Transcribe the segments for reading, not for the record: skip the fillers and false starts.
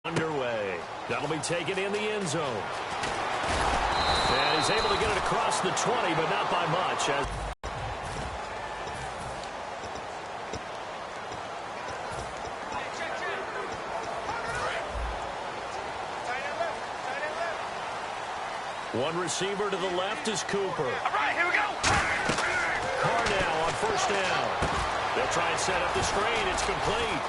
Underway. That'll be taken in the end zone. And he's able to get it across the 20, but not by much. One receiver to the left is Cooper. All right, here we go. Carr now on first down. They'll try and set up the screen. It's complete.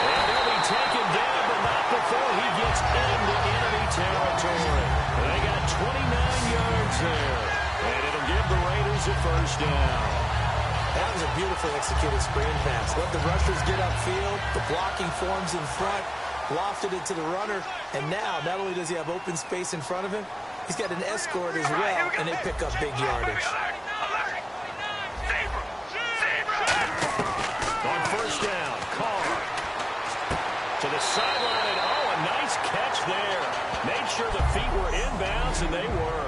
And he'll be taken down, but not before he gets into enemy territory. They got 29 yards there. And it'll give the Raiders a first down. That was a beautifully executed screen pass. Let the rushers get upfield. The blocking forms in front. Lofted it to the runner, and now not only does he have open space in front of him, he's got an escort as well, and they pick up big yardage. On first down, Carr to the sideline, and oh, a nice catch there. Made sure the feet were inbounds, and they were.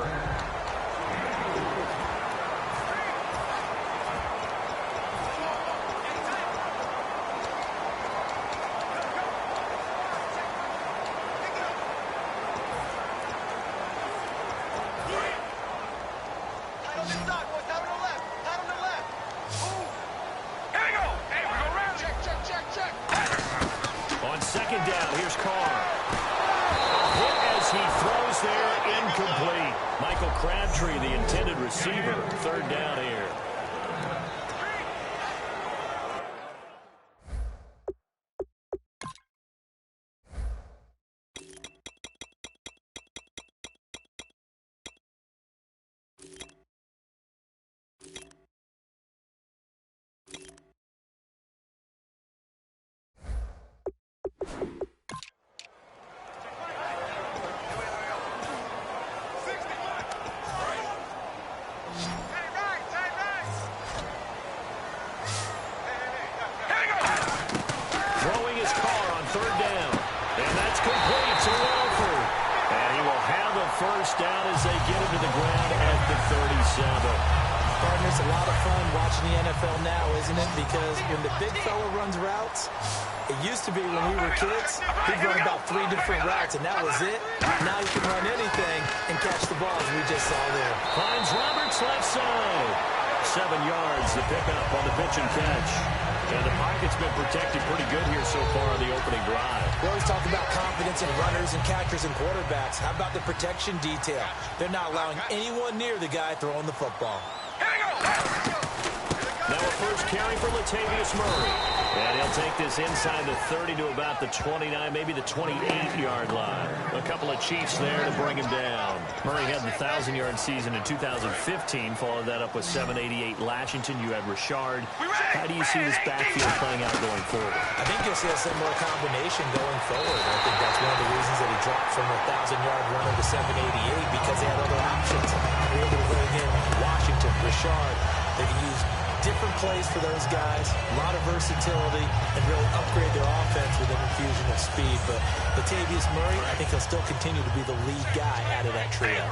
The intended receiver, third down here. First down as they get him to the ground at the 37. Partner, it's a lot of fun watching the NFL now, isn't it? Because when the big fella runs routes, it used to be when we were kids, he'd run about 3 different routes, and that was it. Now you can run anything and catch the ball, as we just saw there. Finds Roberts left side. 7 yards, the pickup on the pitch and catch. And the pocket's been protected pretty good here so far on the opening drive. We always talk about confidence in runners and catchers and quarterbacks. How about the protection detail? They're not allowing anyone near the guy throwing the football. Now a first carry for Latavius Murray. And he'll take this inside the 30 to about the 29, maybe the 28-yard line. A couple of Chiefs there to bring him down. Murray had the 1,000-yard season in 2015. Followed that up with 788 Lashington. You had Richard. How do you see this backfield playing out going forward? I think you'll see a similar combination going forward. I think that's one of the reasons that he dropped from a 1,000-yard runner to 788 because they had other options. They were able to bring in Washington, Richard. They can use different plays for those guys, a lot of versatility, and really upgrade their offense with an infusion of speed. But Latavius Murray, I think he'll still continue to be the lead guy out of that trio.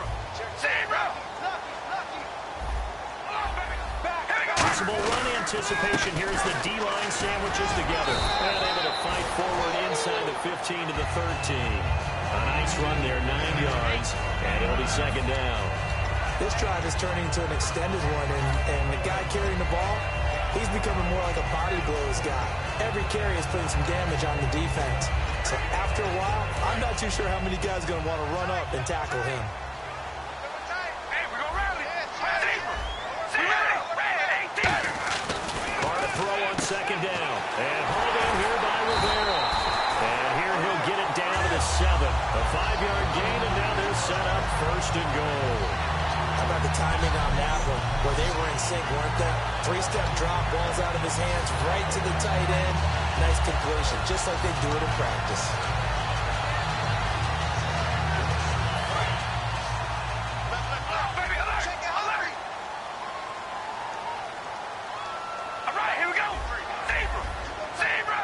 Possible run anticipation here as the D-line sandwiches together. And able to fight forward inside the 15 to the 13. A nice run there, 9 yards, and it'll be second down. This drive is turning into an extended one, and the guy carrying the ball, he's becoming more like a body blows guy. Every carry is putting some damage on the defense. So after a while, I'm not too sure how many guys are going to want to run up and tackle him. Carr to throw on second down. And hauled in here by Rivera. And here he'll get it down to the 7. A 5-yard gain, and now they're set up first and goal. How about the timing on that one, where they were in sync, weren't they? 3-step drop, ball's out of his hands, right to the tight end. Nice completion, just like they do it in practice. All right, here we go. Zebra.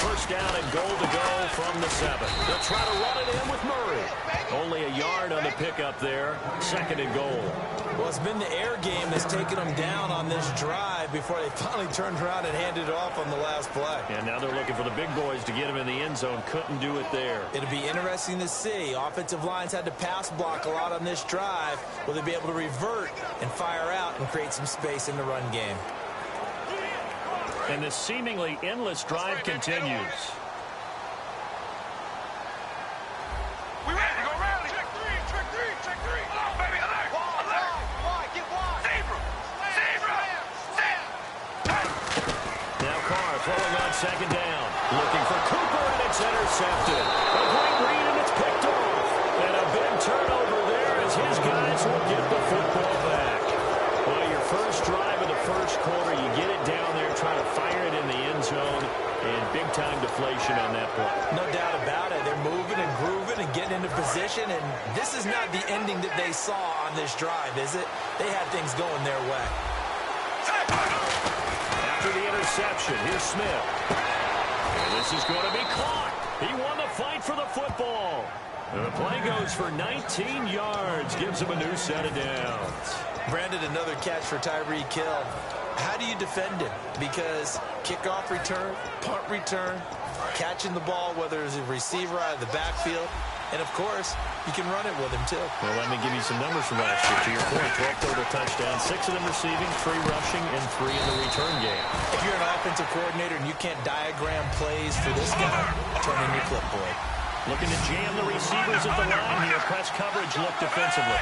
First down and goal to go from the 7. They'll try to run it in with Murray. Only a yard on the pickup there. 2nd and goal. Well, it's been the air game that's taken them down on this drive before they finally turned around and handed it off on the last play. And now they're looking for the big boys to get him in the end zone. Couldn't do it there. It'll be interesting to see. Offensive lines had to pass block a lot on this drive. Will they be able to revert and fire out and create some space in the run game? And this seemingly endless drive continues. We ready to go rally. Check three. Come on, baby. Alert. Get wide. Zebra. Now Carr throwing on 2nd down. Looking for Cooper, and it's intercepted. A great read, and it's picked off. And a big turnover there as his guys will get the football back. Well, your first drive of the first quarter, you get it down there, try to fire it in the end zone, and big-time deflation on that play. No doubt about it. They're moving and grooving and getting into position, and this is not the ending that they saw on this drive, is it? They had things going their way. After the interception, here's Smith. And this is going to be caught. He won the fight for the football. And the play goes for 19 yards, gives him a new set of downs. Brandon, another catch for Tyreek Hill. How do you defend him? Because kickoff return, punt return, catching the ball, whether it's a receiver out of the backfield, and, of course, you can run it with him, too. Well, let me give you some numbers from last year. To your point, 12 total touchdowns, 6 of them receiving, 3 rushing, and 3 in the return game. If you're an offensive coordinator and you can't diagram plays for this guy, turn in your clipboard. Looking to jam the receivers at the line here. Press coverage look defensively.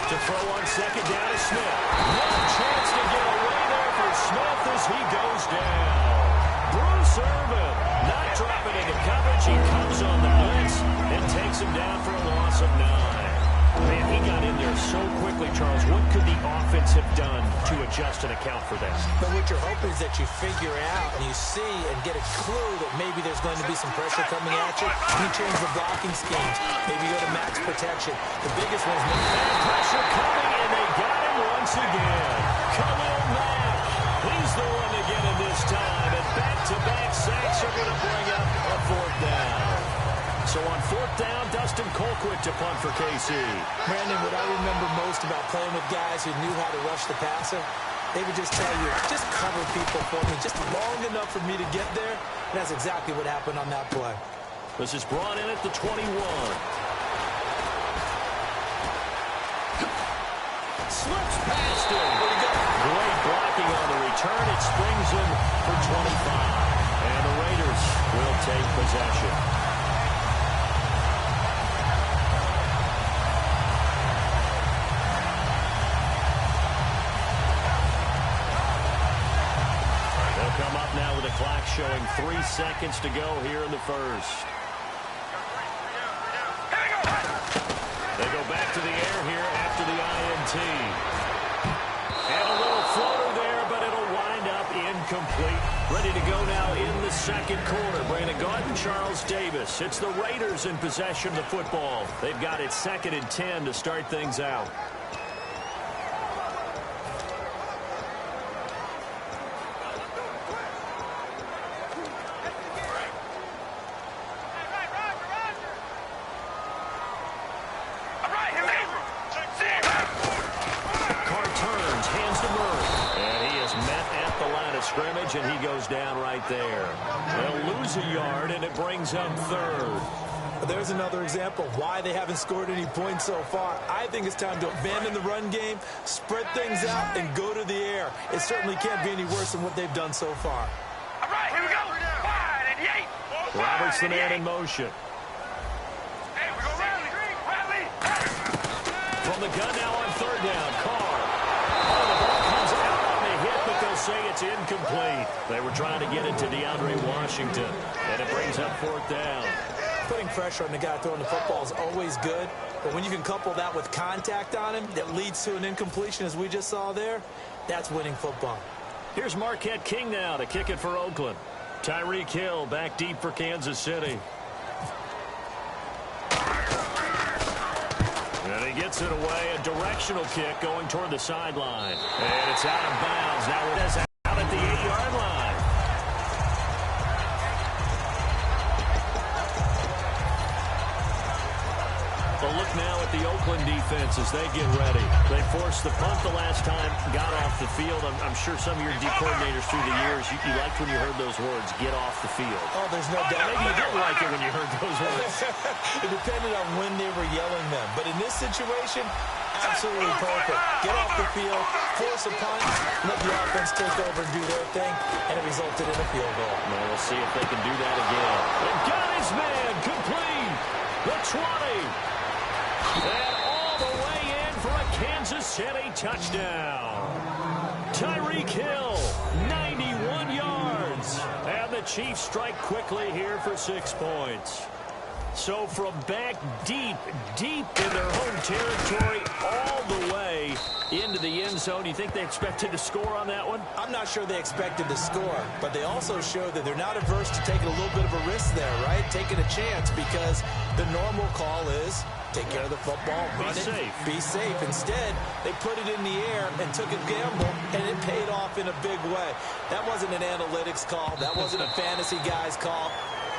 To throw on 2nd down is Smith. No chance to get away there for Smith as he goes down. Bruce Irvin not dropping into coverage. He comes on the blitz and takes him down for a loss of 9. Man, he got in there so quickly, Charles. What could the offense have done to adjust and account for that? But what you're hoping is that you figure out and you see and get a clue that maybe there's going to be some pressure coming at you. You change the blocking schemes. Maybe go to max protection. The biggest one is pressure coming, and they got him once again. Khalil Mack. He's the one to get him this time. And back-to-back sacks are going to bring up a 4th down. So on 4th down, Dustin Colquitt to punt for KC. Brandon, what I remember most about playing with guys who knew how to rush the passer, they would just tell you, just cover people for me, just long enough for me to get there. And that's exactly what happened on that play. This is brought in at the 21. Slips past him. Great blocking on the return. It springs him for 25. And the Raiders will take possession. Come up now with the clock showing 3 seconds to go here in the first. They go back to the air here after the INT. And a little floater there, but it'll wind up incomplete. Ready to go now in the 2nd quarter. Brandon Gordon, Charles Davis. It's the Raiders in possession of the football. They've got it 2nd and 10 to start things out. And he goes down right there. They'll lose a yard, and it brings up 3rd. There's another example of why they haven't scored any points so far. I think it's time to abandon the run game, spread things out, and go to the air. It certainly can't be any worse than what they've done so far. All right, here we go. 5 and 8. Roberts the man in motion. Hey, we go rally. From the gun now on 3rd down. Carr. Oh, the ball comes out on the hit, but they'll say it's incomplete. They were trying to get it to DeAndre Washington, and it brings up 4th down. Putting pressure on the guy throwing the football is always good, but when you can couple that with contact on him that leads to an incompletion, as we just saw there, that's winning football. Here's Marquette King now to kick it for Oakland. Tyreek Hill back deep for Kansas City. And he gets it away, a directional kick going toward the sideline. And it's out of bounds. Now it is out at the 8-yard line. look now at the Oakland defense as they get ready. They forced the punt the last time, got off the field. I'm sure some of your D coordinators through the years, you liked when you heard those words, get off the field. Oh, there's no doubt. Maybe you didn't like it when you heard those words. It depended on when they were yelling them. But in this situation, absolutely perfect. Get off the field, force a punt, let the offense take over and do their thing, and it resulted in a field goal. Well, we'll see if they can do that again. And got his man complete. The 20. And all the way in for a Kansas City touchdown. Tyreek Hill, 91 yards. And the Chiefs strike quickly here for 6 points. So from back deep in their home territory, all the way into the end zone, do you think they expected to score on that one? I'm not sure they expected to score, but they also showed that they're not averse to taking a little bit of a risk there, right? Taking a chance, because the normal call is take care of the football, run it, be safe. Instead, they put it in the air and took a gamble, and it paid off in a big way. That wasn't an analytics call. That wasn't a fantasy guy's call.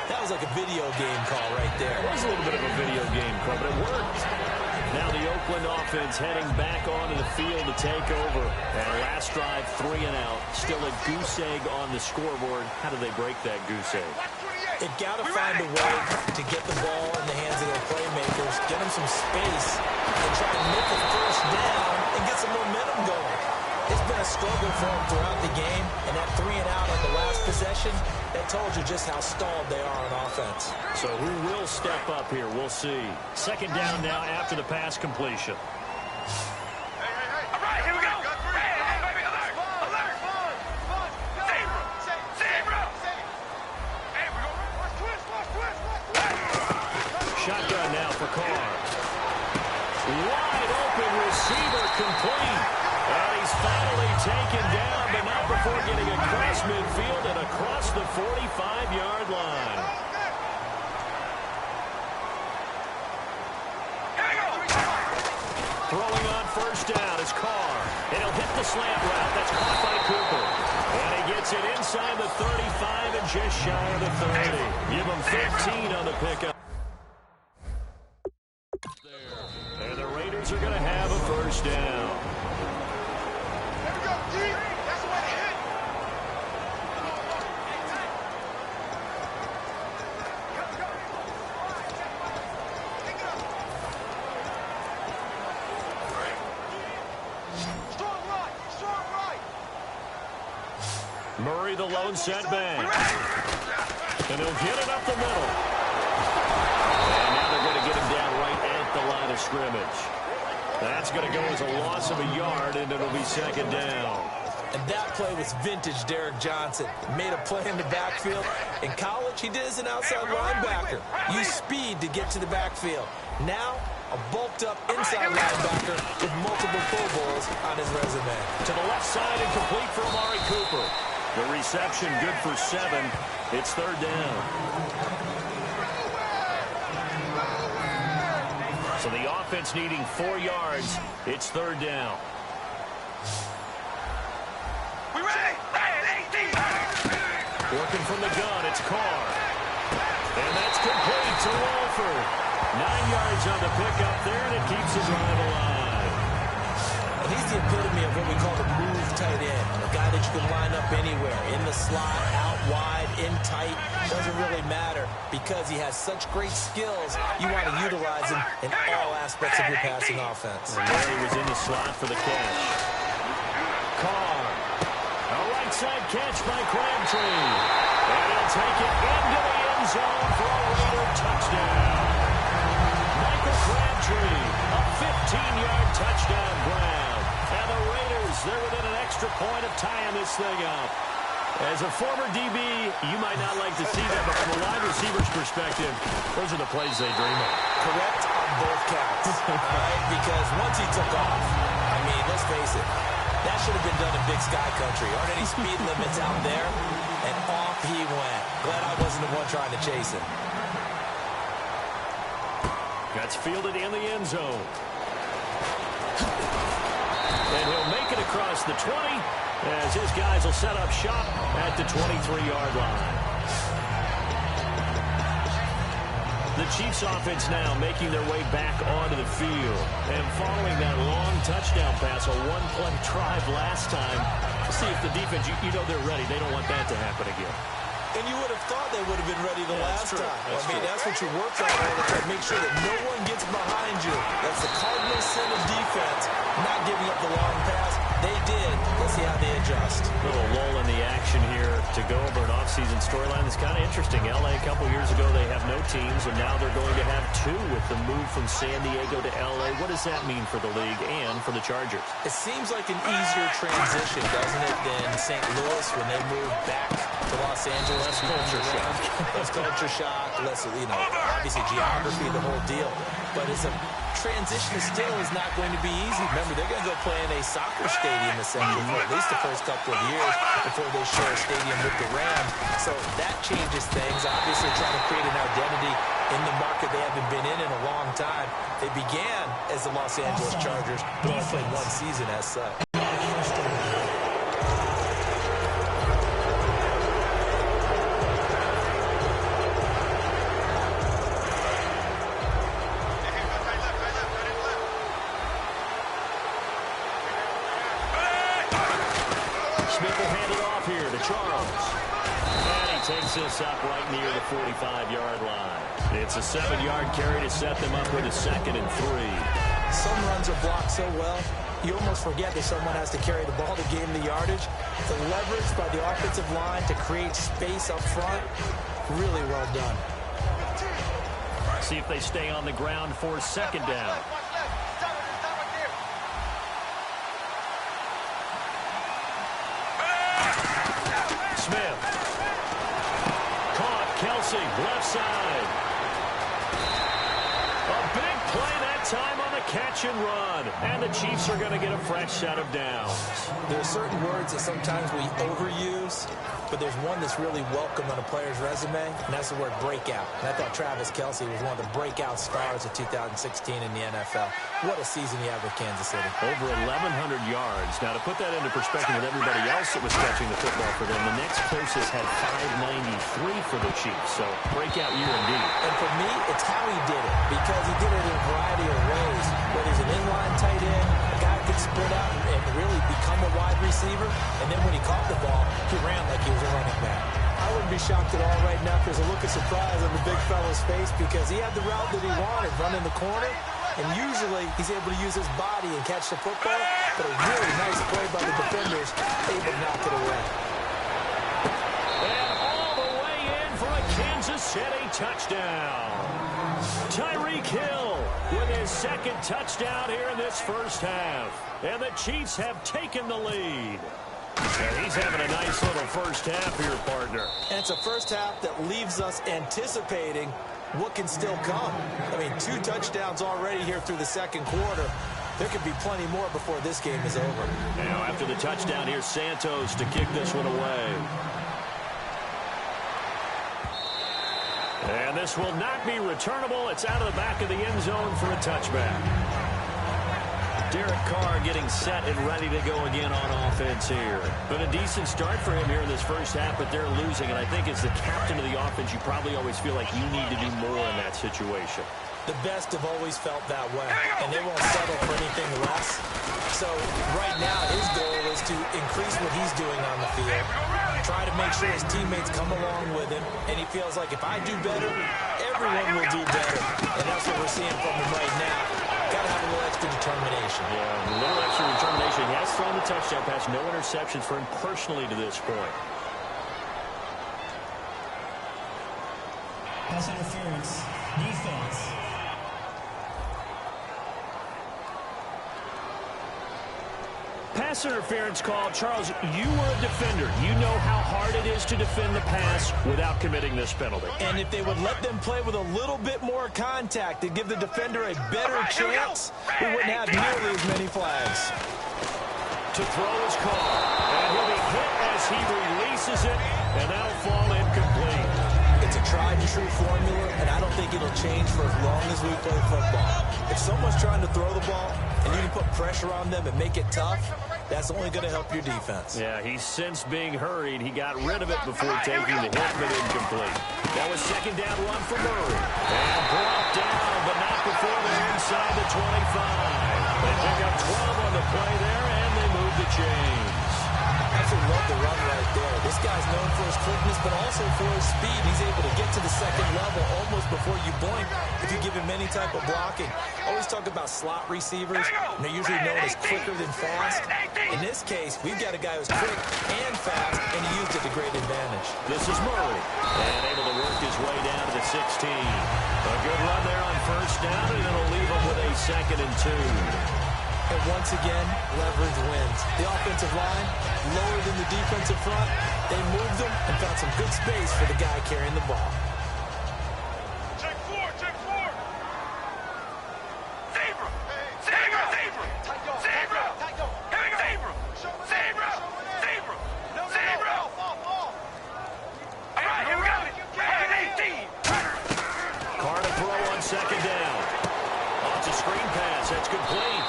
That was like a video game call right there. It was a little bit of a video game call, but it worked. Now the Oakland offense heading back onto the field to take over. And last drive, 3 and out. Still a goose egg on the scoreboard. How do they break that goose egg? They've got to find a way to get the ball in the hands of their playmakers, get them some space, and try to make a first down and get some momentum going. It's been a struggle for them throughout the game, and that 3 and out on the last possession, that told you just how stalled they are on offense. So who will step up here? We'll see. Second down now after the pass completion. All right, here we go. Hey, baby, alert. Zebra. Hey, we go. Watch twist. Shotgun now for Carr. Wide open receiver complete. And he's finally taken down, but not before getting across midfield and across the 45-yard line. Throwing on first down is Carr. And he'll hit the slant route. That's caught by Cooper. And he gets it inside the 35 and just shy of the 30. Give him 15 on the pickup. And the Raiders are going to have a first down. Murray, the lone setback. And he'll get it up the middle. And now they're going to get him down right at the line of scrimmage. That's going to go as a loss of a yard, and it'll be second down. And that play was vintage Derek Johnson. Made a play in the backfield. In college, he did as an outside linebacker. Used speed to get to the backfield. Now, a bulked-up inside linebacker with multiple Pro Bowls on his resume. To the left side and complete for Amari Cooper. The reception good for 7. It's third down. So the offense needing 4 yards. It's third down. We ready? Working from the gun, it's Carr. And that's complete to Wolford. 9 yards on the pickup there, and it keeps his drive alive. And he's the epitome of what we call the move tight end. A guy that you can line up anywhere. In the slot, out wide, in tight. Doesn't really matter because he has such great skills. You want to utilize him in all aspects of your passing offense. And there he was in the slot for the catch. Carr. A right side catch by Crabtree. And he'll take it into the end zone for a Raider touchdown. Michael Crabtree, a 15-yard touchdown grab. And the Raiders, they're within an extra point of tying this thing up. As a former DB, you might not like to see that, but from a wide receiver's perspective, those are the plays they dream of. Correct on both counts, right? Because once he took off, I mean, let's face it, that should have been done in Big Sky Country. Aren't any speed limits out there? And off he went. Glad I wasn't the one trying to chase him. That's fielded in the end zone. And he'll make it across the 20 as his guys will set up shop at the 23-yard line. The Chiefs offense now making their way back onto the field. And following that long touchdown pass, a one-play drive last time, see if the defense, you know they're ready. They don't want that to happen again. And you would have thought they would have been ready the last time. That's what you work on all the time. Make sure that no one gets behind you. That's the cardinal sin of defense, not giving up the long pass. They did. Let's see how they adjust. A little lull in the action here to go over an offseason storyline that's kind of interesting. L.A. a couple years ago, they have no teams, and now they're going to have two with the move from San Diego to L.A. What does that mean for the league and for the Chargers? It seems like an easier transition, doesn't it, than St. Louis when they moved back to Los Angeles. Less culture shock. Less culture shock, less, obviously geography, the whole deal. But it's a transition still is not going to be easy. Remember, they're going to go play in a soccer stadium essentially for at least the first couple of years before they share a stadium with the Rams. So that changes things. Obviously trying to create an identity in the market they haven't been in a long time. They began as the Los Angeles Chargers, but only played one season as such. Takes this up right near the 45-yard line. It's a 7-yard carry to set them up with a 2nd and 3. Some runs are blocked so well, you almost forget that someone has to carry the ball to gain the yardage. The leverage by the offensive line to create space up front, really well done. See if they stay on the ground for 2nd down. Smith. Kelsey, left side. A big play that time on the catch and run. And the Chiefs are going to get a fresh set of downs. There are certain words that sometimes we overuse, but there's one that's really welcome on a player's resume, and that's the word breakout. And I thought Travis Kelce was one of the breakout stars of 2016 in the NFL. What a season he had with Kansas City. Over 1,100 yards. Now, to put that into perspective with everybody else that was catching the football for them, the next closest had 593 for the Chiefs. So, breakout year indeed. And for me, it's how he did it, because he did it in a variety of ways. Whether he's an inline tight end, a guy who could spread out and really become a wide receiver, and then when he caught the ball, he ran like he was a running back. I wouldn't be shocked at all right now if there's a look of surprise on the big fellow's face, because he had the route that he wanted, running the corner. And usually, he's able to use his body and catch the football, but a really nice play by the defenders, able to knock it away. And all the way in for a Kansas City touchdown. Tyreek Hill with his 2nd touchdown here in this first half. And the Chiefs have taken the lead. And he's having a nice little first half here, partner. And it's a first half that leaves us anticipating what can still come. I mean, 2 touchdowns already here through the 2nd quarter. There could be plenty more before this game is over. Now, after the touchdown, here's Santos to kick this one away. And this will not be returnable. It's out of the back of the end zone for a touchback. Derek Carr getting set and ready to go again on offense here. But a decent start for him here in this first half, but they're losing. And I think as the captain of the offense, you probably always feel like you need to do more in that situation. The best have always felt that way, and they won't settle for anything less. So right now, his goal is to increase what he's doing on the field, try to make sure his teammates come along with him, and he feels like if I do better, everyone will do better. And that's what we're seeing from him right now. Got to have a little extra determination. Yeah, a little extra determination. He has thrown the touchdown pass. No interceptions for him personally to this point. Pass interference. Defense. Pass interference call. Charles, you were a defender. You know how hard it is to defend the pass without committing this penalty. And if they would let them play with a little bit more contact and give the defender a better chance, we wouldn't have nearly as many flags. To throw his call. And he'll be hit as he releases it, and that'll fall incomplete. It's a tried-and-true formula, and I don't think it'll change for as long as we play football. If someone's trying to throw the ball and you can put pressure on them and make it tough, That's only going to help your defense. Yeah, he's since being hurried. He got rid of it before taking the hit, but incomplete. That was second down run for Murray. And brought down, but not before they're inside the 25. They pick up 12 on the play there, and they move the chains. I absolutely love the run right there. This guy's known for his quickness, but also for his speed. He's able to get to the second level almost before you blink if you give him any type of blocking. Always talk about slot receivers, and they're usually known as quicker than fast. In this case, we've got a guy who's quick and fast, and he used it to great advantage. This is Murray, and able to work his way down to the 16. A good run there on first down, and it'll leave him with a 2nd and 2. And once again, leverage wins. The offensive line, lower than the defensive front. They moved them and found some good space for the guy carrying the ball. Check 4, check 4. Zebra. Zebra. Zebra. Zebra. Here we go. Zebra. Zebra. Zebra. Zebra. All right, here we go. 18. Carter throw on second down. Oh, it's a screen pass. That's complete.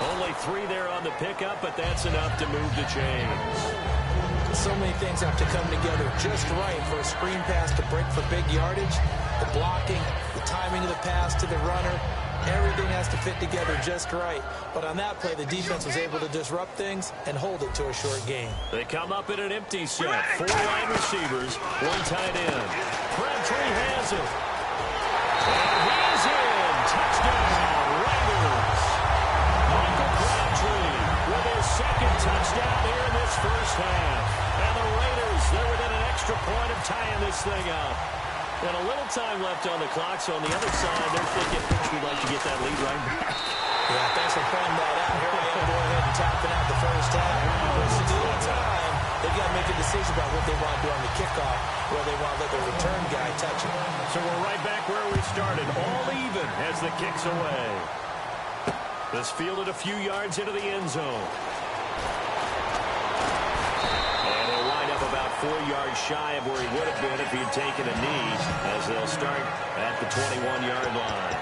Only 3 there on the pickup, but that's enough to move the chains. So many things have to come together just right for a screen pass to break for big yardage. The blocking, the timing of the pass to the runner, everything has to fit together just right. But on that play, the defense was able to disrupt things and hold it to a short game. They come up in an empty set. 4 wide receivers, 1 tight end. Crabtree has it. And he's in. Touchdown, Raiders. Michael Crabtree with his 2nd touchdown here in this first half. And the Raiders, they're within an extra point of tying this thing up. And a little time left on the clock, so on the other side, they're thinking, we'd like to get that lead right back. Yeah, thanks for pointing that out. Here I am going ahead and tapping out the first half. There's still time. They've got to make a decision about what they want to do on the kickoff, where they want to let their return guy touch it. So we're right back where we started, all even as the kick's away. This fielded a few yards into the end zone. And he'll wind up about 4 yards shy of where he would have been if he had taken a knee, as they'll start at the 21-yard line.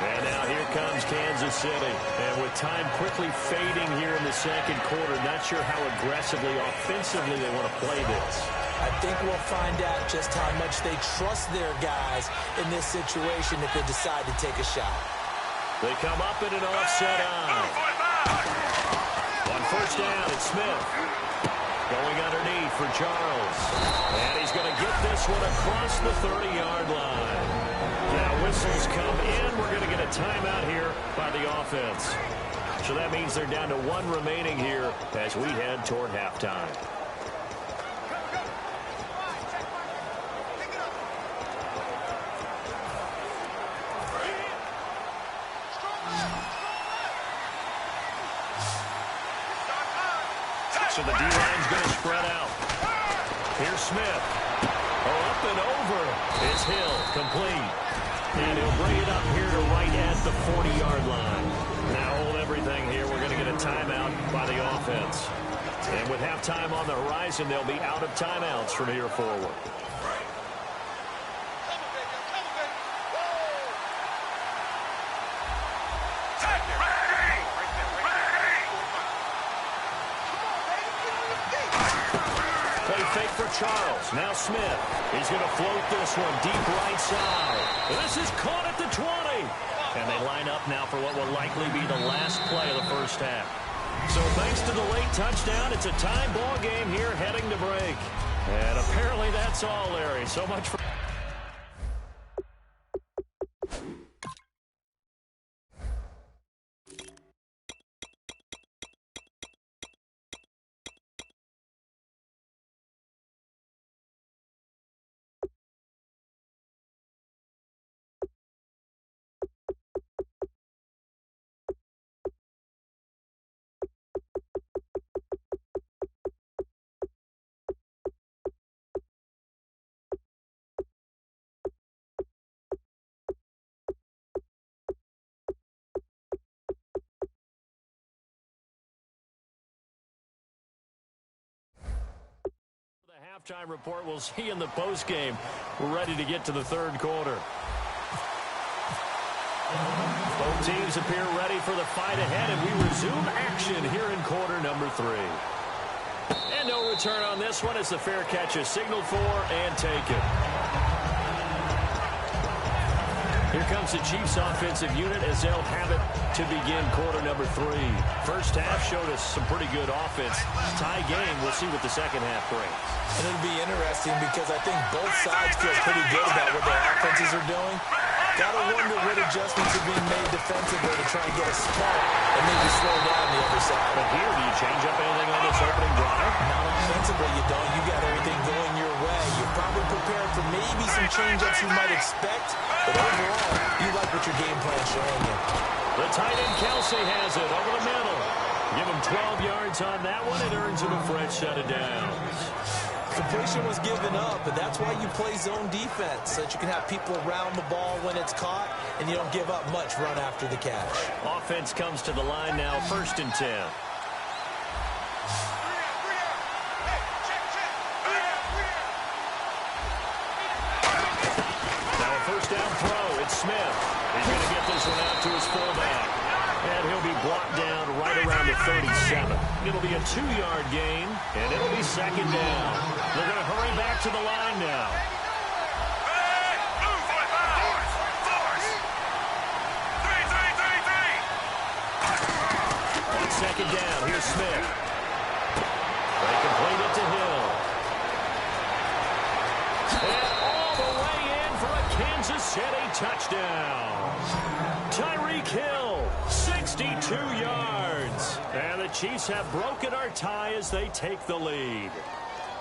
And now here comes Kansas City. And with time quickly fading here in the second quarter, not sure how aggressively, offensively they want to play this. I think we'll find out just how much they trust their guys in this situation if they decide to take a shot. They come up in an offset eye. On first down, it's Smith. Going underneath for Charles. And he's going to get this one across the 30-yard line. Now whistles come in. We're going to get a timeout here by the offense. So that means they're down to 1 remaining here as we head toward halftime. So the D-line's going to spread out. Here's Smith. Oh, up and over. It's Hill, complete. And he'll bring it up here to right at the 40-yard line. Now hold everything here. We're going to get a timeout by the offense. And with halftime on the horizon, they'll be out of timeouts from here forward. Fake for Charles. Now Smith. He's going to float this one deep right side. This is caught at the 20. And they line up now for what will likely be the last play of the first half. So thanks to the late touchdown, it's a tie ball game here heading to break. And apparently that's all, Larry. So much for... Halftime report. We'll see in the postgame. We're ready to get to the third quarter. Both teams appear ready for the fight ahead, and we resume action here in quarter number 3. And no return on this one as the fair catch is signaled for and taken. Here comes the Chiefs offensive unit as they'll have it to begin quarter number 3. First half showed us some pretty good offense. Tie game. We'll see what the second half brings. And it'll be interesting because I think both sides feel pretty good about what their offenses are doing. Gotta wonder what adjustments are being made defensively to try and get a spark and maybe slow down the other side. But here, do you change up anything on this opening drive? Not offensively, you don't. You got everything going your way. You're probably prepared for maybe some change-ups you might expect, but overall, you like what your game plan's showing you. The tight end Kelsey has it over the middle. Give him 12 yards on that one. It earns him a fresh set of downs. Completion was given up, but that's why you play zone defense, so that you can have people around the ball when it's caught, and you don't give up much run after the catch. Offense comes to the line now, 1st and 10. Now a first down throw. It's Smith. He's going to get this one out to his fullback. And he'll be blocked down right around the 37. It'll be a 2-yard gain, and it'll be 2nd down. They're going to hurry back to the line now. On 2nd down, here's Smith. They complete it to Hill. And all the way in for a Kansas City touchdown. Tyreek Hill, 62 yards. And the Chiefs have broken our tie as they take the lead.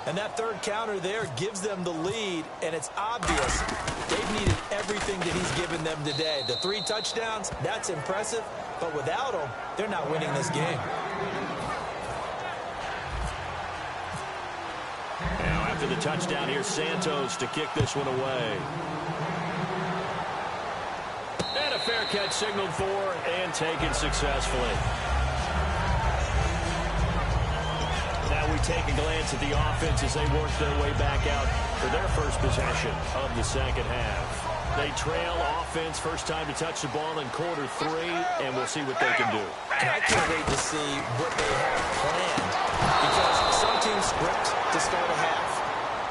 And that third counter there gives them the lead, and it's obvious they've needed everything that he's given them today. The 3 touchdowns, that's impressive, but without him, they're not winning this game. Now after the touchdown, here's Santos to kick this one away. And a fair catch signaled for and taken successfully. Now we take a glance at the offense as they work their way back out for their first possession of the second half. They trail offense, first time to touch the ball in quarter 3, and we'll see what they can do. And I can't wait to see what they have planned, because some teams script to start a half.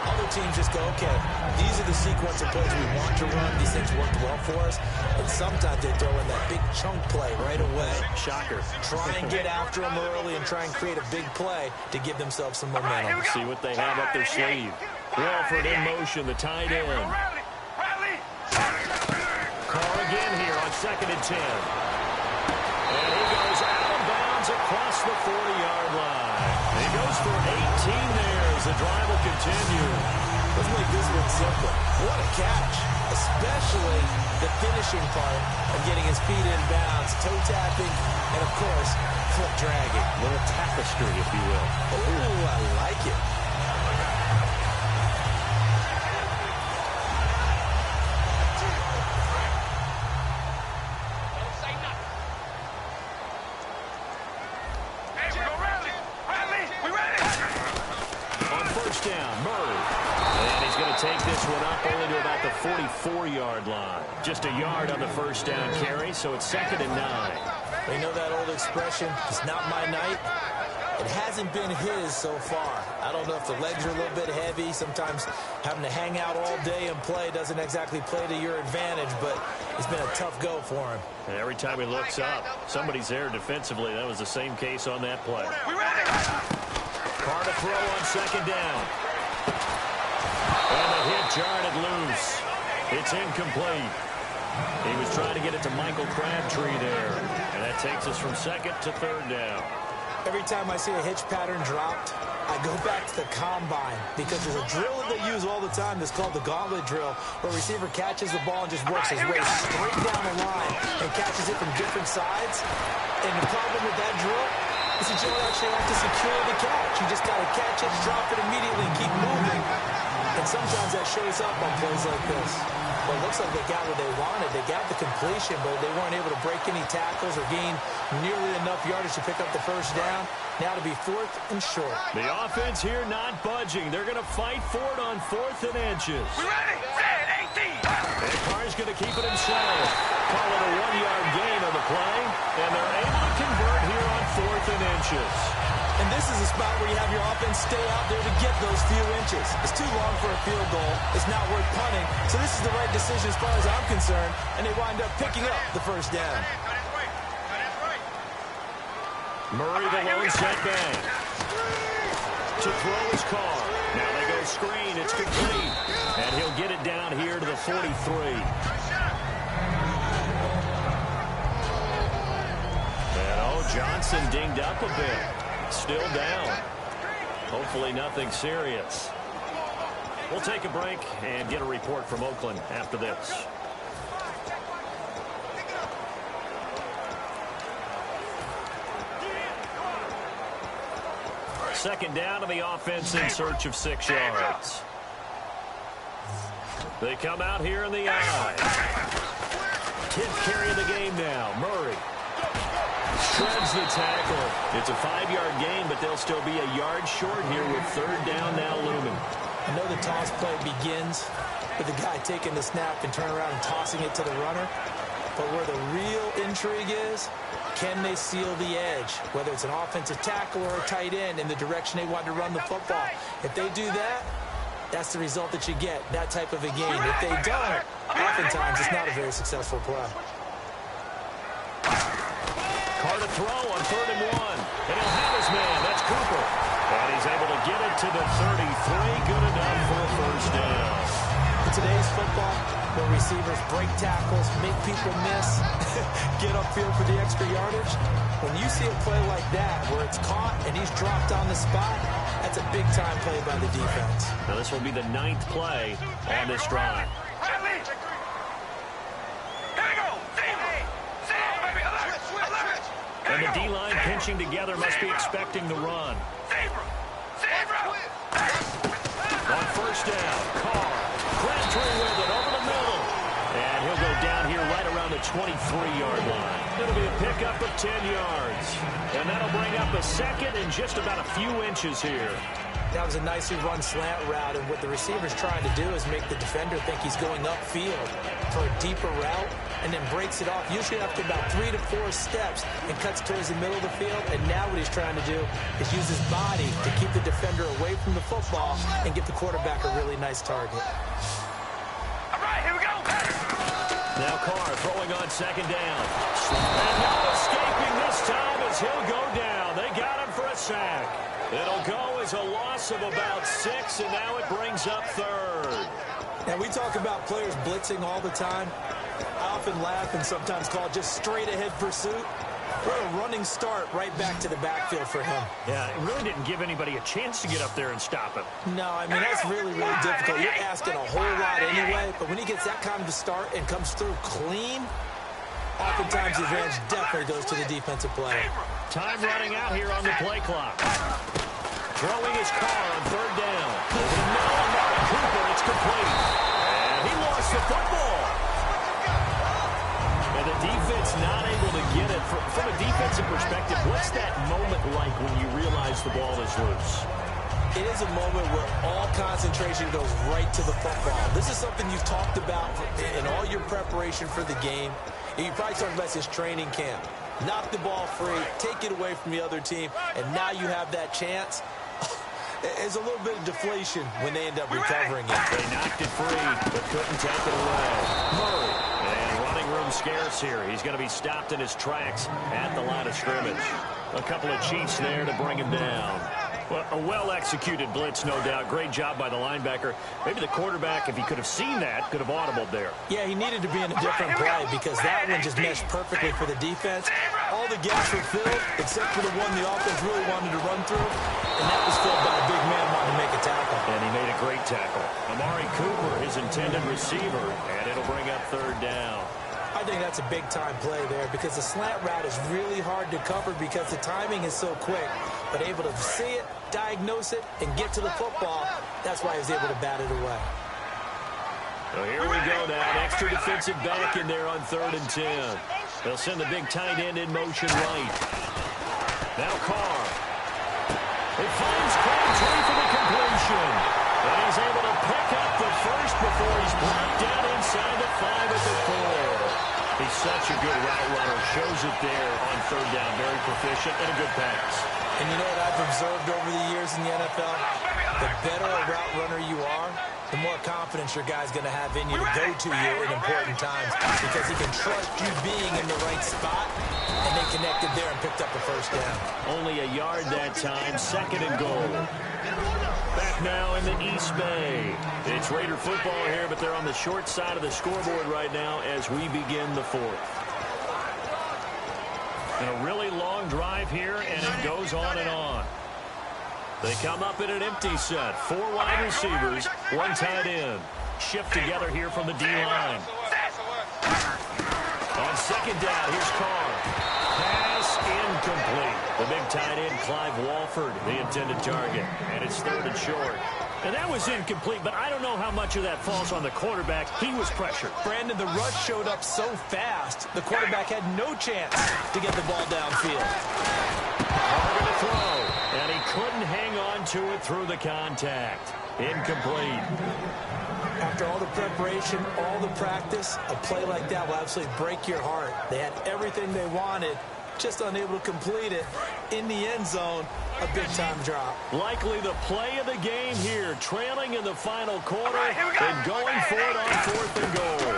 Other teams just go, okay, these are the sequence of plays we want to run. These things worked well for us. And sometimes they throw in that big chunk play right away. Shocker. Try and get after them early and try and create a big play to give themselves some momentum. See what they have up their sleeve. Walford in motion, the tight end. Carr again here on 2nd and 10. And he goes out of bounds across the 40-yard line. He goes for 18 there as the drive will continue. Let's make this one simple. What a catch, especially the finishing part of getting his feet in bounds, toe tapping, and of course, foot dragging. A little tapestry, if you will. Ooh, I like it. Take this one up only to about the 44-yard line. Just a yard on the first down carry, so it's 2nd and 9. We know that old expression, it's not my night. It hasn't been his so far. I don't know if the legs are a little bit heavy. Sometimes having to hang out all day and play doesn't exactly play to your advantage, but it's been a tough go for him. And every time he looks up, somebody's there defensively. That was the same case on that play. Carr to throw on 2nd down. And the hit jarred it loose. It's incomplete. He was trying to get it to Michael Crabtree there. And that takes us from 2nd to 3rd down. Every time I see a hitch pattern dropped, I go back to the combine because there's a drill that they use all the time that's called the gauntlet drill, where a receiver catches the ball and just works his way straight down the line and catches it from different sides. And the problem with that drill is that you don't actually have to secure the catch. You just got to catch it, drop it immediately, and keep moving. And sometimes that shows up on plays like this. Well, it looks like they got what they wanted. They got the completion, but they weren't able to break any tackles or gain nearly enough yardage to pick up the first down. Now to be 4th and short. The offense here not budging. They're going to fight for it on 4th and inches. We ready? Set 18. And Carr's going to keep it himself. Call it a 1-yard gain on the play, and they're able to convert here on 4th and inches. And this is a spot where you have your offense stay out there to get those few inches. It's too long for a field goal. It's not worth punting. So this is the right decision as far as I'm concerned, and they wind up picking up the first down. Murray, the lone setback. To throw his car. Now they go screen. It's complete. And he'll get it down here to the 43. And, Johnson dinged up a bit. Still down. Hopefully nothing serious. We'll take a break and get a report from Oakland after this. Second down to the offense in search of 6 yards. They come out here in the eye. 10th carry of the game now. Murray shreds the tackle. It's a 5-yard gain, but they'll still be a yard short here with 3rd down now looming. I know the toss play begins with the guy taking the snap and turning around and tossing it to the runner. But where the real intrigue is, can they seal the edge, whether it's an offensive tackle or a tight end, in the direction they want to run the football? If they do that, that's the result that you get, that type of a game. If they don't, oftentimes it's not a very successful play. Carr to throw on 3rd and 1. And he'll have his man. That's Cooper. And he's able to get it to the 33. Good enough for a first down. In today's football, where receivers break tackles, make people miss, get upfield for the extra yardage, when you see a play like that where it's caught and he's dropped on the spot, that's a big-time play by the defense. Now this will be the 9th play on this drive. And the D-line pinching together must be expecting the run. On first down, Carr Crabtree with it over the middle. And he'll go down here right around the 23-yard line. It'll be a pickup of 10 yards. And that'll bring up a second and just about a few inches here. That was a nicely run slant route, and what the receiver's trying to do is make the defender think he's going upfield for a deeper route, and then breaks it off, usually after about 3 to 4 steps, and cuts towards the middle of the field. And now what he's trying to do is use his body to keep the defender away from the football and give the quarterback a really nice target. All right, here we go. Now Carr throwing on 2nd down. And no escaping this time as he'll go down. They got him for a sack. It'll go as a loss of about 6, and now it brings up 3rd. Now, we talk about players blitzing all the time. I often laugh and sometimes call it just straight-ahead pursuit. What a running start right back to the backfield for him. Yeah, it really didn't give anybody a chance to get up there and stop him. No, I mean, that's really, really difficult. You're asking a whole lot anyway, but when he gets that kind of a start and comes through clean, oftentimes the advantage definitely goes to the defensive player. Time running out here on the play clock. Throwing his car on 3rd down. Amari Cooper, it's complete. And he lost the football. And the defense not able to get it. From a defensive perspective, what's that moment like when you realize the ball is loose? It is a moment where all concentration goes right to the football. This is something you've talked about in all your preparation for the game. And you probably talked about this training camp. Knock the ball free, take it away from the other team, and now you have that chance. There's a little bit of deflation when they end up recovering it. They knocked it free, but couldn't take it away. Murray, and running room scarce here. He's going to be stopped in his tracks at the line of scrimmage. A couple of Chiefs there to bring him down. Well, a well-executed blitz, no doubt. Great job by the linebacker. Maybe the quarterback, if he could have seen that, could have audibled there. Yeah, he needed to be in a different play because that one just meshed perfectly for the defense. All the gaps were filled except for the one the offense really wanted to run through, and that was filled by a big man wanting to make a tackle. And he made a great tackle. Amari Cooper, his intended receiver, and it'll bring up 3rd down. I think that's a big-time play there because the slant route is really hard to cover because the timing is so quick. But able to see it, diagnose it, and get to the football, that's why he was able to bat it away. So here we go now. An extra defensive back in there on 3rd and 10. They'll send the big tight end in motion right. Now Carr. He finds Crabtree for the completion. And he's able to pick up the first before he's brought down inside the 5. such a good route runner. Shows it there on third down. Very proficient and a good pass. And you know what I've observed over the years in the NFL? The better a route runner you are, the more confidence your guy's going to have in you to go to you in important times because he can trust you being in the right spot, and they connected there and picked up a first down. Only a yard that time, second and goal. Back now in the East Bay. It's Raider football here, but they're on the short side of the scoreboard right now as we begin the fourth. And a really long drive here, and it goes on and on. They come up in an empty set. 4 wide receivers, 1 tight end. Shift together here from the D-line. On second down, here's Carr. Pass incomplete. The big tight end, Clive Walford, the intended target. And it's third and short. And that was incomplete, but I don't know how much of that falls on the quarterback. He was pressured. Brandon, the rush showed up so fast, the quarterback had no chance to get the ball downfield. Carr to throw, and he couldn't hang on to it through the contact. Incomplete. After all the preparation, all the practice, a play like that will absolutely break your heart. They had everything they wanted, just unable to complete it. In the end zone, a big-time drop. Likely the play of the game here, trailing in the final quarter and going for it on fourth and goal.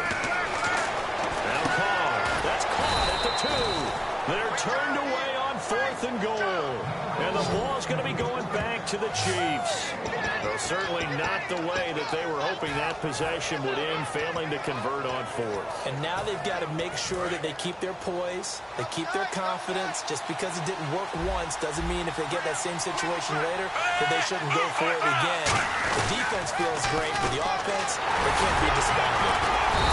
Now Carr, that's caught at the 2. They're turned away on fourth and goal. And the ball's going to be going back to the Chiefs. Well, certainly not the way that they were hoping that possession would end, failing to convert on fourth. And now they've got to make sure that they keep their poise, they keep their confidence. Just because it didn't work once doesn't mean if they get that same situation later that they shouldn't go for it again. The defense feels great, but the offense, they can't be despondent.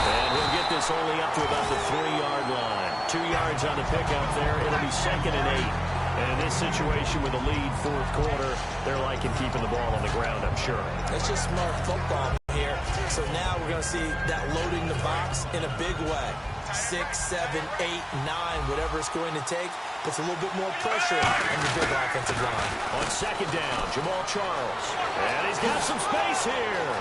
And he'll get this only up to about the 3-yard line. 2 yards on the pickup there. It'll be second and 8. And in this situation with a lead fourth quarter, they're liking keeping the ball on the ground, I'm sure. It's just smart football here. So now we're going to see that loading the box in a big way. 6, 7, 8, 9, whatever it's going to take, puts a little bit more pressure on the big offensive line. On second down, Jamal Charles. And he's got some space here.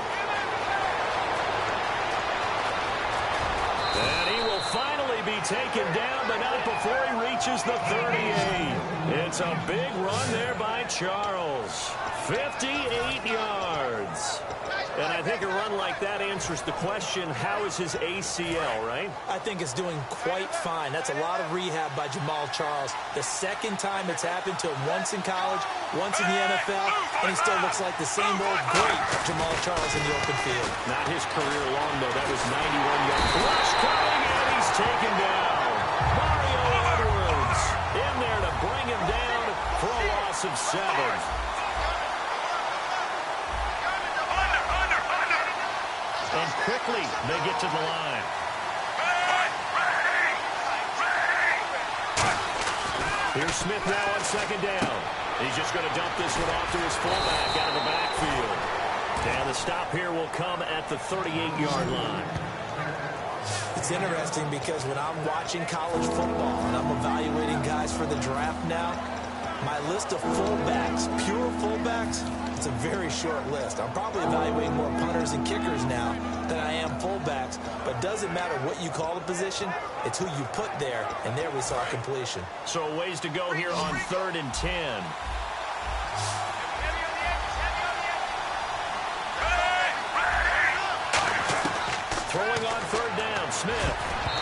And he will finally be taken down, but not before he reaches the 38. It's a big run there by Charles. 58 yards. And I think a run like that answers the question, how is his ACL, right? I think it's doing quite fine. That's a lot of rehab by Jamal Charles. The second time it's happened to him, once in college, once in the NFL, and he still looks like the same old great Jamal Charles in the open field. Not his career long, though. That was 91 yards. Rush coming, and he's taken down. Mario Edwards in there to bring him down for a loss of 7. And quickly, they get to the line. Here's Smith now on second down. He's just going to dump this one off to his fullback out of the backfield. And the stop here will come at the 38-yard line. It's interesting because when I'm watching college football and I'm evaluating guys for the draft now, my list of fullbacks, pure fullbacks, it's a very short list. I'm probably evaluating more punters and kickers now than I am fullbacks, but it doesn't matter what you call the position, it's who you put there, and there we saw completion. So ways to go here on 3rd and 10. Throwing on 3rd down, Smith.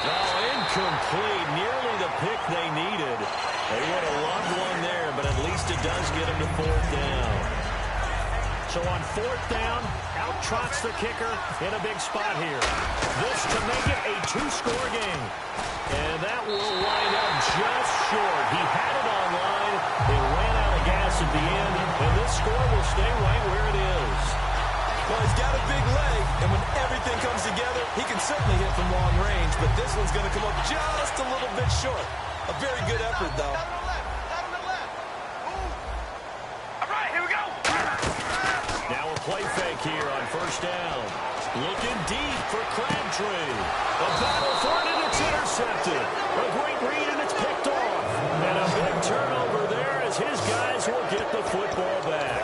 Oh, incomplete. Nearly the pick they needed. They would have loved one there, but at least it does get them to 4th down. So on 4th down, out trots the kicker in a big spot here. This to make it a 2-score game. And that will line up just short. He had it on line. They ran out of gas at the end, and this score will stay right where it is. Well, he's got a big leg, and when everything comes together, he can certainly hit from long range, but this one's going to come up just a little bit short. A very good effort, though. All right, here we go. Now a play fake here on 1st down. Looking deep for Crabtree. A battle for it, and it's intercepted. A great read, and it's picked off. And a big turnover there as his guys will get the football back.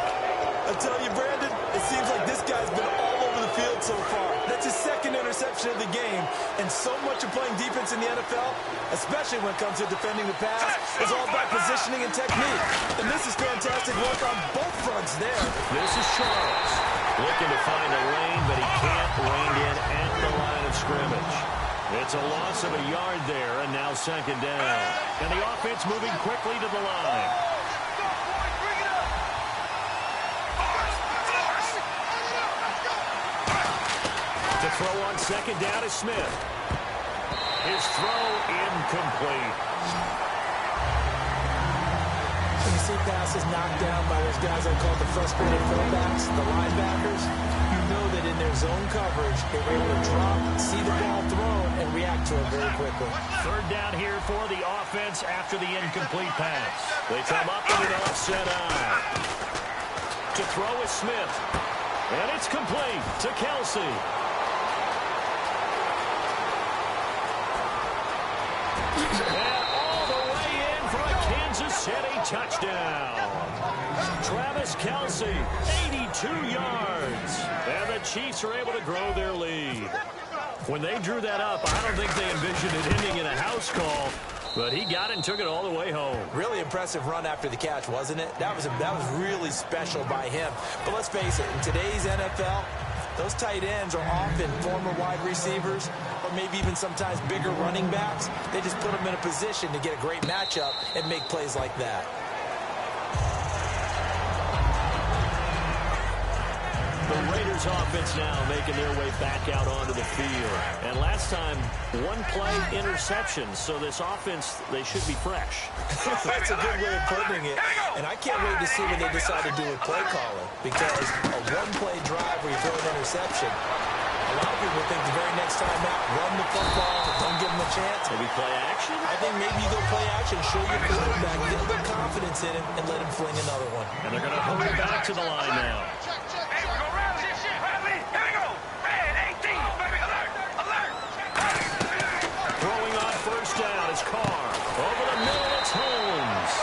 I tell you, Brandon, it seems like this guy's been all over the field so far. That's his 2nd interception perception of the game. And so much of playing defense in the NFL, especially when it comes to defending the pass, is all about positioning and technique. And this is fantastic work on both fronts there. This is Charles looking to find a lane, but he can't rein in at the line of scrimmage. It's a loss of a yard there, and now second down. And the offense moving quickly to the line. To throw on second down is Smith. His throw incomplete. When you see passes knocked down by those guys I call the frustrated fullbacks, the linebackers, you know that in their zone coverage, they were able to drop, see the ball thrown, and react to it very quickly. Third down here for the offense after the incomplete pass. They come up with an offset eye. To throw is Smith. And it's complete to Kelsey. And all the way in for a Kansas City touchdown. Travis Kelsey, 82 yards. And the Chiefs are able to grow their lead. When they drew that up, I don't think they envisioned it ending in a house call. But he got it and took it all the way home. Really impressive run after the catch, wasn't it? That was really special by him. But let's face it, in today's NFL, those tight ends are often former wide receivers or maybe even sometimes bigger running backs. They just put them in a position to get a great matchup and make plays like that. The Raiders offense now making their way back out onto the field. And last time, one play interception. So this offense, they should be fresh. That's a good way of putting it. And I can't wait to see what they decide to do with play calling. Because a one-play drive where you throw an interception, a lot of people think the very next time out, run the football, don't give them a chance. Maybe play action? I think maybe you go play action, show your quarterback, build their confidence in him, and let him fling another one. And they're going to hurry back to the line now. Throwing on first down is Carr. Over the middle, it's Holmes.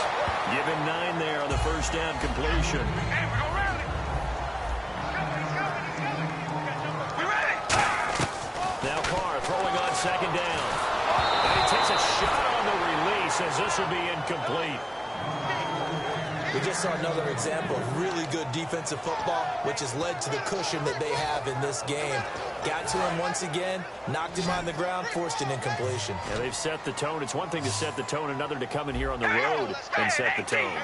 Give him 9 there on the first down completion. Now Carr throwing on second down. And he takes a shot on the release as this will be incomplete. We just saw another example of really good defensive football, which has led to the cushion that they have in this game. Got to him once again, knocked him on the ground, forced an incompletion. Yeah, they've set the tone. It's one thing to set the tone, another to come in here on the road and set the tone.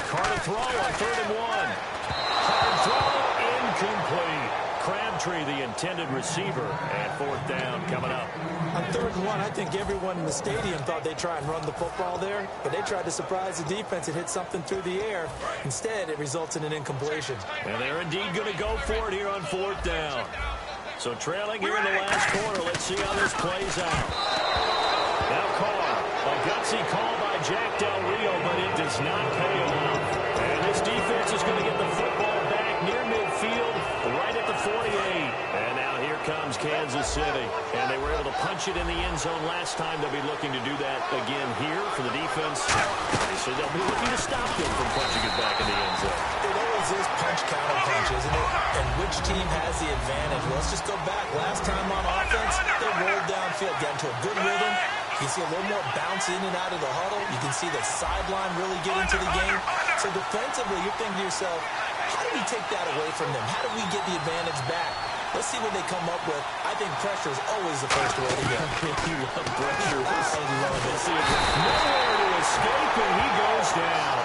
Carter throw on 3rd and 1. Hard throw, incomplete. Crabtree, the intended receiver, and 4th down coming up. On 3rd and 1, I think everyone in the stadium thought they'd try and run the football there, but they tried to surprise the defense and hit something through the air. Instead, it results in an incompletion. And they're indeed going to go for it here on 4th down. So trailing here in the last quarter, let's see how this plays out. Now Carr, a gutsy call by Jack Del Rio, but it does not pay off. And this defense is going to get the football back near midfield, right at the 48. And now here comes Kansas City. And they were able to punch it in the end zone last time. They'll be looking to do that again here for the defense. So they'll be looking to stop them from punching it back in the end zone. It always is punch, counter punch, isn't it? And which team has the advantage? Well, let's just go back. Last time on offense, they rolled downfield, got into a good rhythm. You can see a little more bounce in and out of the huddle. You can see the sideline really get into the game. So defensively, you're thinking to yourself, how do we take that away from them? How do we get the advantage back? Let's see what they come up with. I think pressure is always the first way to go. You love pressure. I love it. Nowhere to escape, and he goes down.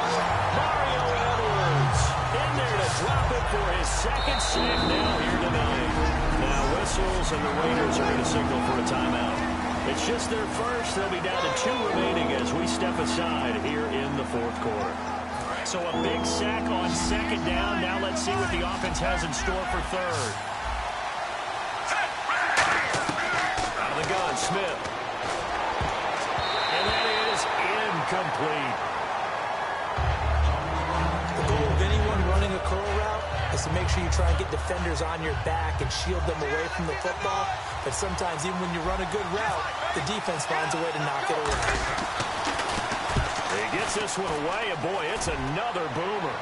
Mario Edwards in there to drop it for his second sack now here tonight. Now whistles, and the Raiders are going to signal for a timeout. It's just their first. They'll be down to 2 remaining as we step aside here in the 4th quarter. So a big sack on second down. Now let's see what the offense has in store for 3rd. Out of the gun, Smith. And that is incomplete. The goal of anyone running a curl route is to make sure you try and get defenders on your back and shield them away from the football. But sometimes even when you run a good route, the defense finds a way to knock it away. He gets this one away, and boy, it's another boomer.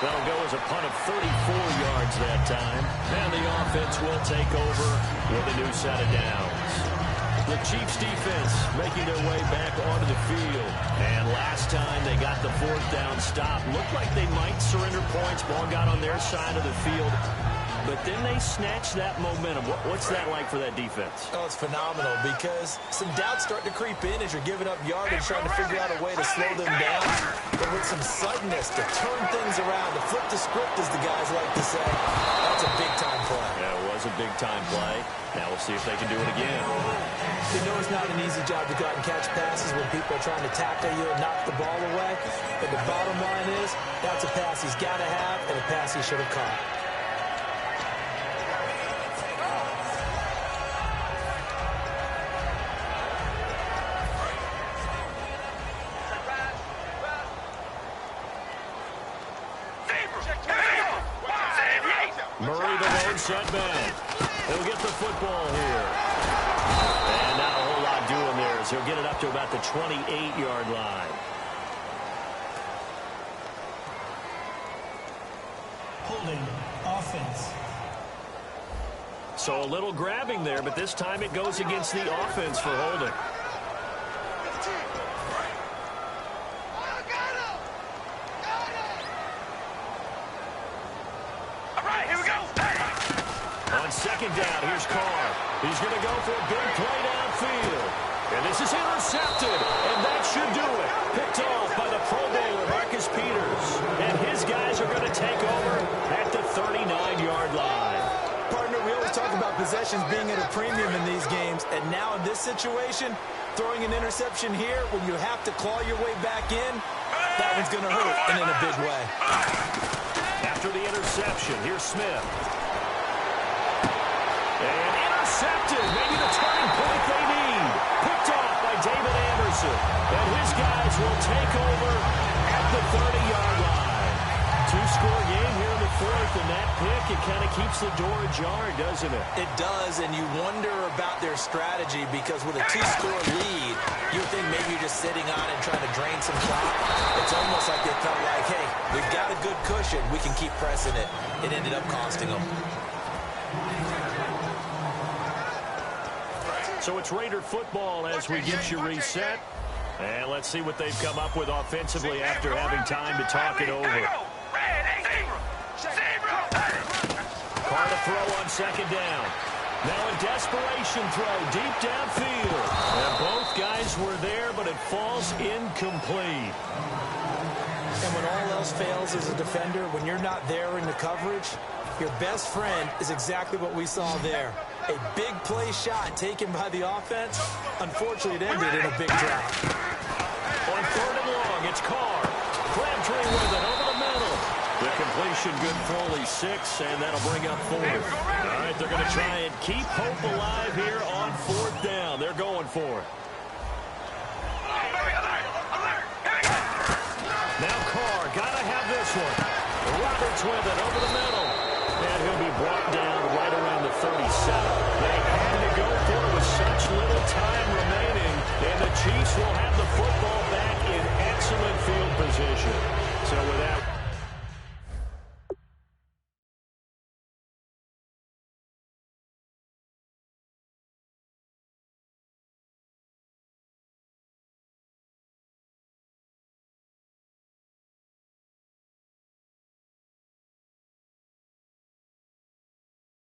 That'll go as a punt of 34 yards that time. And the offense will take over with a new set of downs. The Chiefs defense making their way back onto the field. And last time they got the fourth down stop, looked like they might surrender points. Ball got on their side of the field. But then they snatched that momentum. What's that like for that defense? Oh, it's phenomenal because some doubts start to creep in as you're giving up yardage, trying to figure out a way to slow them down. But with some suddenness to turn things around, to flip the script, as the guys like to say, that's a big-time play. Yeah, it was a big-time play. Now we'll see if they can do it again. You know it's not an easy job to go out and catch passes when people are trying to tackle you and knock the ball away. But the bottom line is, that's a pass he's got to have and a pass he should have caught. Murray, the lone setback. He'll get the football here. And not a whole lot doing there as he'll get it up to about the 28-yard line. Holding offense. So a little grabbing there, but this time it goes against the offense for holding. On second down, here's Carr. He's going to go for a big play downfield. And this is intercepted, and that should do it. Picked off by the Pro Bowler, Marcus Peters. And his guys are going to take over at the 39-yard line. Partner, we always talk about possessions being at a premium in these games, and now in this situation, throwing an interception here when you have to claw your way back in, that one's going to hurt, and in a big way. After the interception, here's Smith. And intercepted, maybe the turning point they need. Picked off by David Anderson. And his guys will take over at the 30-yard line. Two-score game here in the fourth, and that pick, it kind of keeps the door ajar, doesn't it? It does, and you wonder about their strategy because with a two-score lead, you would think maybe you're just sitting on and trying to drain some clock. It's almost like they felt like, hey, we've got a good cushion. We can keep pressing it. It ended up costing them. So it's Raider football as we get you reset. And let's see what they've come up with offensively after having time to talk it over. Carr to throw on second down. Now a desperation throw deep downfield. And both guys were there, but it falls incomplete. And when all else fails as a defender, when you're not there in the coverage, your best friend is exactly what we saw there. A big play shot taken by the offense. Unfortunately, it ended in a big drop. On third and long, it's Carr. Crabtree with it over the middle. The completion good for only 6, and that'll bring up 4. All right, they're going to try and keep hope alive here on fourth down. They're going for it. Now Carr, got to have this one. Roberts with it over the middle. And he'll be brought down right around the 37. They had to go for it with such little time